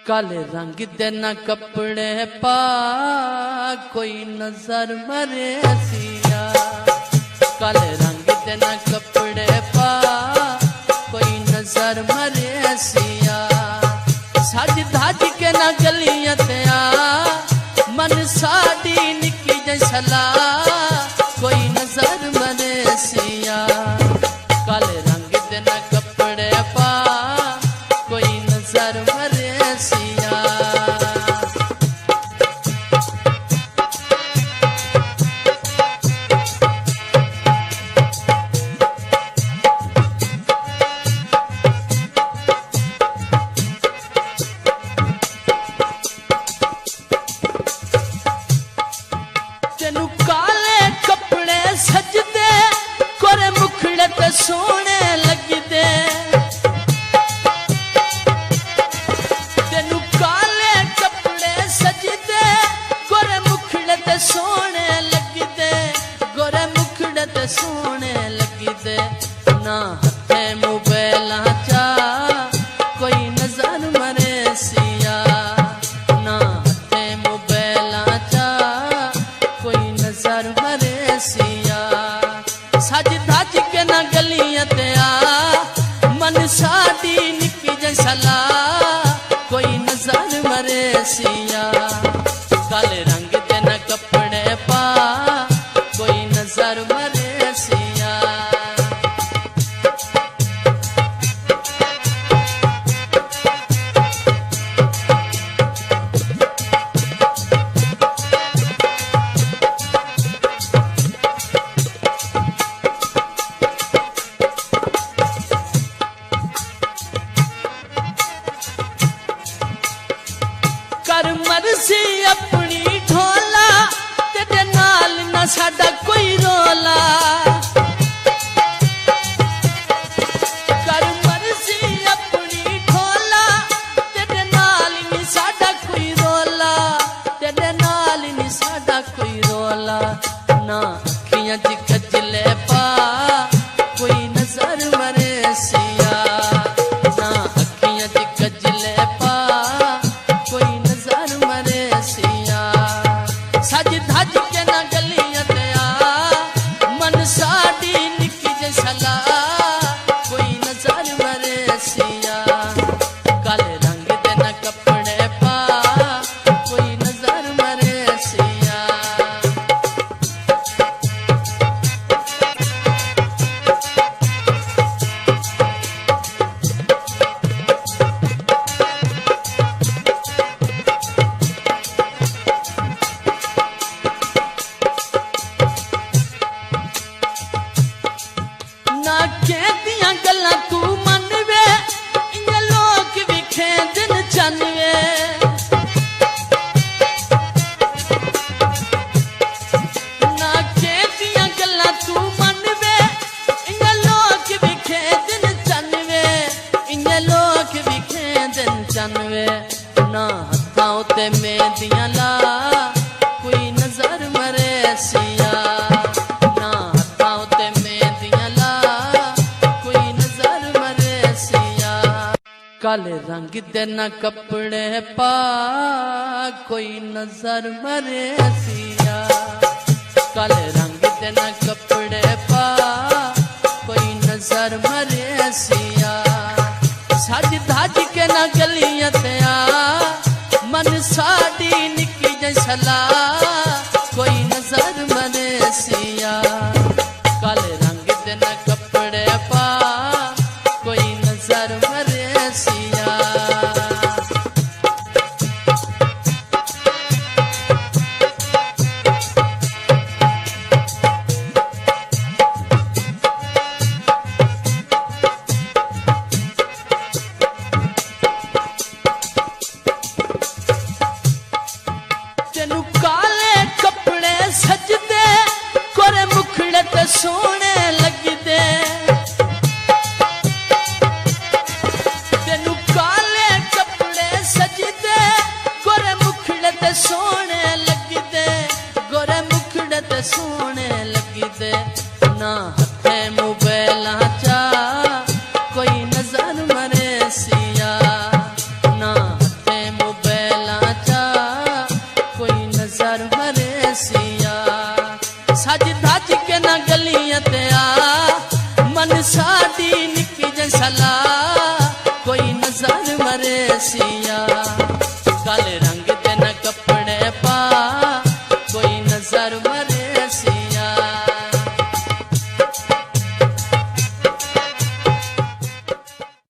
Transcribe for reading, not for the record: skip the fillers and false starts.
काले रंग दे ना कपड़े पा कोई नजर मरे सिया। काले रंग दे ना कपड़े पा कोई नजर मरे सिया। सज धज के ना गलियां ते आ मन साड़ी निकी जैसला कोई नजर मरे सिया। काले रंग दे ना कपड़े पा कोई नजर मरे सिया। तेनू काले कपड़े सजदे कोरे मुखड़े ते सोने लगदे। तेनू काले कपड़े सजदे गोरे मुखड़े ते सोने लगदे। गोरे मुखड़े ते सोने लगदे। ना हथे मोबाइलां चा कोई नजर मरे सिया। ना हथे मोबाइलां चा कोई नजर मरे सिया। सज धज के ना गलियां ते आ मन साड़ी निकी जैसला कोई नजर मरे सिया। काले रंग दे ना कपड़े पा कोई नजर मरे सिया। कर मर्जी अपनी ढोला तेरे नाल ना साडा कोई रोला। कर मर्जी अपनी ढोला तेरे नाल नी साडा कोई रोला। तेरे नाल नी साडा कोई रोला। ना अखियां च खजले पा कोई नजर मरे सिया। ना अखियां च खजले पा कोई नजर मरे सिया। सज धज के ना गलियां ते आ मन साड़ी निकी जैसला कोई नजर मरे सिया। काले रंग दे ना कपड़े पा कोई नजर मरे सिया। ना कहदियां गल्लां तू मनवे इयां लोग भी खेदन जानवे। ना कहदियां गल्लां तू मनवे इयां लोग भी खेदन जानवे। इयां लोग भी खेदन जानवे। ना हत्थां उत्ते मेहंदियां ला कोई नजर मरे सिया। ना हत्थां उत्ते मेहंदियां ला कोई नजर मरे सिया। काले रंग दे ना कपड़े पा कोई नजर मरे सिया। काले रंग दे ना कपड़े पा कोई नजर मरे सिया। सज धज के ना गलियां ते आ मन साड़ी निकी जैसला कोई नजर मरे सिया। काले रंग दे ना कपड़े पा कोई नजर मरे सिया। तेनू काले कपड़े सजदे कोरे मुखड़े ते सोने लगदे। तेनू काले कपड़े सजदे गोरे मुखड़े ते सोने लगदे। गोरे मुखड़े ते सोने लगदे। ना हथे मोबाइलां चा कोई नजर मरे सिया। ना हथे सज धज के न गलियां ते आ मन साडी निकी जसला कोई नजर मरे सिया काले रंग दे न कपड़े पा कोई नजर मरे सिया